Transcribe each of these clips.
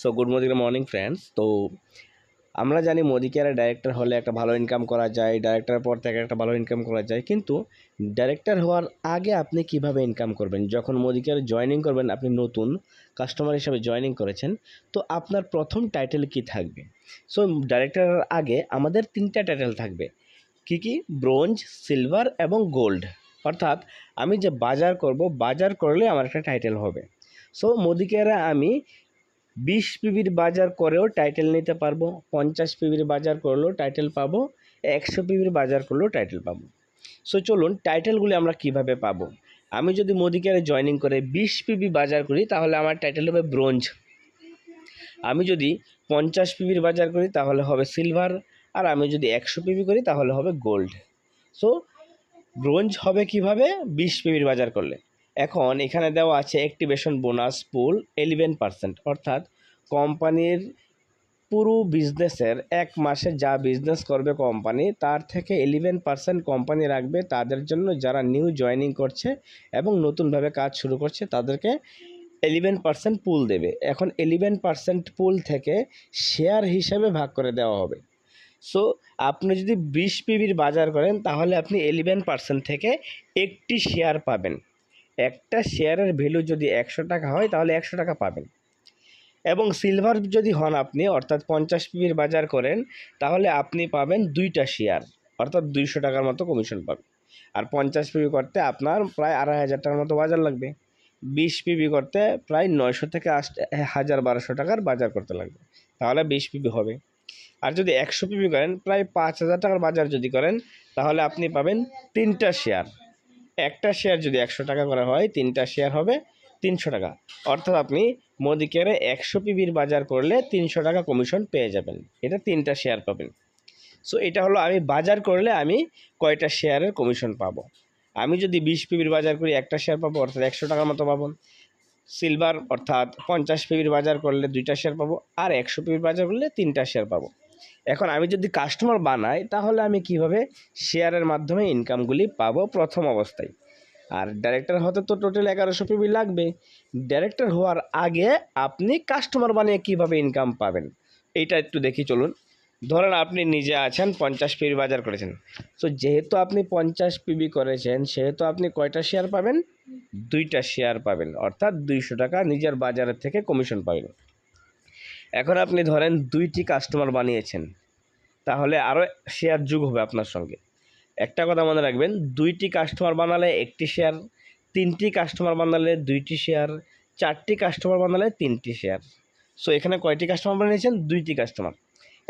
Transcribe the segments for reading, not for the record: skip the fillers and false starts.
So good morning friends. তো আমরা জানি মোদি কেয়ারে ডাইরেক্টর হলে একটা ভালো ইনকাম করা যায়, ডাইরেক্টরের পর থেকে একটা ভালো ইনকাম করা যায়। কিন্তু ডাইরেক্টর হওয়ার আগে আপনি কিভাবে ইনকাম করবেন? যখন মোদি কেয়ারে জয়েনিং করবেন, আপনি নতুন কাস্টমার হিসেবে জয়েনিং করেছেন, তো আপনার প্রথম টাইটেল কি থাকবে? সো ডাইরেক্টরের আগে আমাদের 3টা টাইটেল থাকবে। কি? ব্রোঞ্জ, সিলভার এবং গোল্ড। অর্থাৎ আমি যে বাজার করব, বাজার করলে আমার একটা টাইটেল হবে। সো মোদি কেয়ারে আমি 20 পিবির বাজার করেও টাইটেল নিতে পারবো, 50 পিবির বাজার করলেও টাইটেল পাবো, 100 পিবির বাজার করলেও টাইটেল পাবো। সো চলুন টাইটেলগুলি আমরা কিভাবে পাবো। আমি যদি মোদি কেয়ারে জয়েনিং করে 20 পিবি বাজার করি, তাহলে আমার টাইটেল হবে ব্রোঞ্জ। আমি যদি 50 পিবির বাজার করি, তাহলে হবে সিলভার। আর আমি যদি 100 পিবি করি, তাহলে হবে গোল্ড। সো ব্রোঞ্জ হবে কিভাবে? 20 পিবির বাজার করলে। এখন এখানে দেওয়া আছে অ্যাক্টিভেশন বোনাস পুল 11%, অর্থাৎ কোম্পানির পুরো বিজনেসের 1 মাসে যা বিজনেস করবে কোম্পানি, তার থেকে 11% কোম্পানি রাখবে তাদের জন্য, যারা নিউ জয়েনিং করছে এবং নতুনভাবে কাজ শুরু করছে তাদেরকে 11% পুল দেবে। এখন 11% পুল থেকে শেয়ার হিসাবে ভাগ করে দেওয়া হবে। সো আপনি যদি 20 পিবির বাজার করেন, তাহলে আপনি 11% থেকে একটি শেয়ার পাবেন। একটা শেয়ারের ভ্যালু যদি 100 টাকা হয়, তাহলে 100 টাকা পাবেন। এবং সিলভার যদি হন আপনি, অর্থাৎ 50 পিবির বাজার করেন, তাহলে আপনি পাবেন 2টা শেয়ার, অর্থাৎ 200 টাকার মতো কমিশন পাবেন। আর 50 পিবি করতে আপনার প্রায় 2500 টাকার মতো বাজার লাগবে। 20 পিবি করতে প্রায় 900 থেকে 1200 টাকার বাজার করতে লাগবে, তাহলে 20 পিবি হবে। আর যদি 100 পিবি করেন, প্রায় 5000 টাকার বাজার যদি করেন, তাহলে আপনি পাবেন 3টা শেয়ার। একটা শেয়ার যদি 100 টাকা করে হয়, 3টা শেয়ার হবে 300 টাকা। অর্থাৎ আপনি মোদি কেয়ারে 100 পিবির বাজার করলে 300 টাকা কমিশন পেয়ে যাবেন। এটা 3টা শেয়ার পাবেন। সো এটা হলো আমি বাজার করলে আমি কয়টা শেয়ারের কমিশন পাবো। আমি যদি 20 পিবির বাজার করি, একটা শেয়ার পাবো, অর্থাৎ 100 টাকার মতো পাবো। সিলভার অর্থাৎ 50 পিবির বাজার করলে 2টা শেয়ার পাবো, আর 100 পিবির বাজার করলে 3টা শেয়ার পাবো। এখন আমি যদি কাস্টমার বানাই, তাহলে আমি কিভাবে শেয়ারের মাধ্যমে ইনকামগুলি পাবো প্রথম অবস্থায়। আর ডাইরেক্টর হতে তো টোটাল 1100 পিবি লাগবে। ডাইরেক্টর হওয়ার আগে আপনি কাস্টমার বানিয়ে কিভাবে ইনকাম পাবেন, এইটা একটু দেখি চলুন। ধরেন আপনি নিজে আছেন, 50 পিবি বাজার করেছেন। সো যেহেতু আপনি 50 পিবি করেছেন, সেহেতু আপনি কয়টা শেয়ার পাবেন? 2টা শেয়ার পাবেন, অর্থাৎ 200 টাকা নিজের বাজারের থেকে কমিশন পাবেন। এখন আপনি ধরেন 2টি কাস্টমার বানিয়েছেন, তাহলে আরও শেয়ার যোগ হবে আপনার সঙ্গে। একটা কথা মনে রাখবেন, 2টি কাস্টমার বানালে 1টি শেয়ার, 3টি কাস্টমার বানালে 2টি শেয়ার, 4টি কাস্টমার বানালে 3টি শেয়ার। সো এখানে কয়টি কাস্টমার বানিয়েছেন? 2টি কাস্টমার।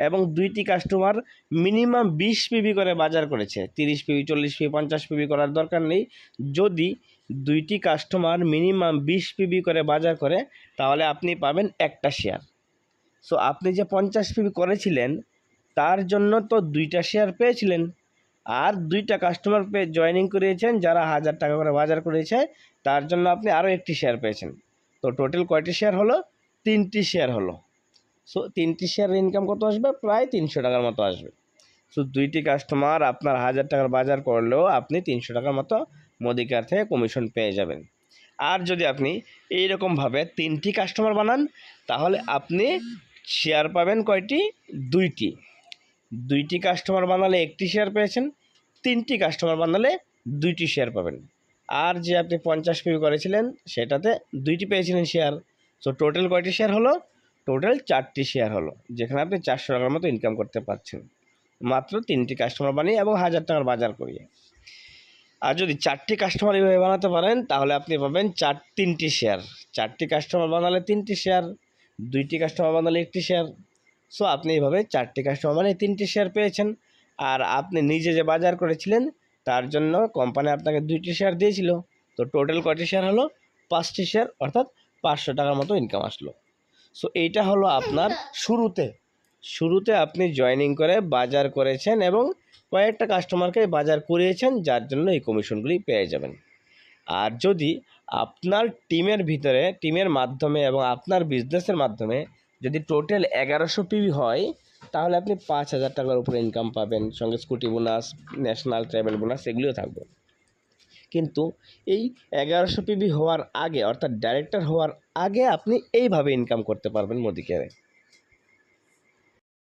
এবং 2টি কাস্টমার মিনিমাম 20 পিবি করে বাজার করেছে। 30 পিবি, 40 পিবি, 50 পিবি করার দরকার নেই। যদি 2টি কাস্টমার মিনিমাম 20 পিবি করে বাজার করে, তাহলে আপনি পাবেন একটা শেয়ার। সো আপনি যে 50 পিবি করেছিলেন, তার জন্য তো 2টা শেয়ার পেয়েছিলেন। আর 2টা কাস্টমার জয়েনিং করিয়েছেন, যারা 1000 টাকা করে বাজার করেছে, তার জন্য আপনি আরও একটি শেয়ার পেয়েছেন। তো টোটাল কয়টি শেয়ার হলো? 3টি শেয়ার হলো। সো 3টি শেয়ারের ইনকাম কত আসবে? প্রায় 300 টাকার মতো আসবে। সো 2টি কাস্টমার আপনার 1000 টাকার বাজার করলেও আপনি 300 টাকার মতো মোদি কেয়ার থেকে কমিশন পেয়ে যাবেন। আর যদি আপনি এইরকমভাবে 3টি কাস্টমার বানান, তাহলে আপনি শেয়ার পাবেন কয়টি? 2টি। 2টি কাস্টমার বানালে 1টি শেয়ার পেয়েছেন, 3টি কাস্টমার বানালে 2টি শেয়ার পাবেন। আর যে আপনি 50 পিবি করেছিলেন, সেটাতে 2টি পেয়েছিলেন শেয়ার। সো টোটাল কয়টি শেয়ার হলো? টোটাল 4টি শেয়ার হলো, যেখানে আপনি 400 টাকার মতো ইনকাম করতে পারছেন মাত্র 3টি কাস্টমার বানিয়ে এবং 1000 টাকার বাজার করিয়ে। আর যদি 4টি কাস্টমার এইভাবে বানাতে পারেন, তাহলে আপনি পাবেন 3টি শেয়ার। 4টি কাস্টমার বানালে 3টি শেয়ার, 2টি কাস্টমার বানালে 1টি শেয়ার। সো আপনি এইভাবে 4টি কাস্টমার মানে 3টি শেয়ার পেয়েছেন। আর আপনি নিজে যে বাজার করেছিলেন, তার জন্য কোম্পানি আপনাকে 2টি শেয়ার দিয়েছিল। তো টোটাল কয়টি শেয়ার হলো? 5টি শেয়ার, অর্থাৎ 500 টাকার মতো ইনকাম আসলো। সো এইটা হলো আপনার শুরুতে আপনি জয়েনিং করে বাজার করেছেন এবং কয়েকটা কাস্টমারকে বাজার করিয়েছেন, যার জন্য এই কমিশনগুলি পেয়ে যাবেন। আর যদি আপনার টিমের মাধ্যমে এবং আপনার বিজনেসের মাধ্যমে যদি টোটাল 1100 পিবি হয়, তাহলে আপনি 5000 টাকার উপরে ইনকাম পাবেন, সঙ্গে scooty bonus, national travel bonus এগুলিও থাকবে। কিন্তু এই 1100 পিবি হওয়ার আগে অর্থাৎ ডাইরেক্টর হওয়ার আগে আপনি এইভাবে ইনকাম করতে পারবেন মোদিকেয়ারে।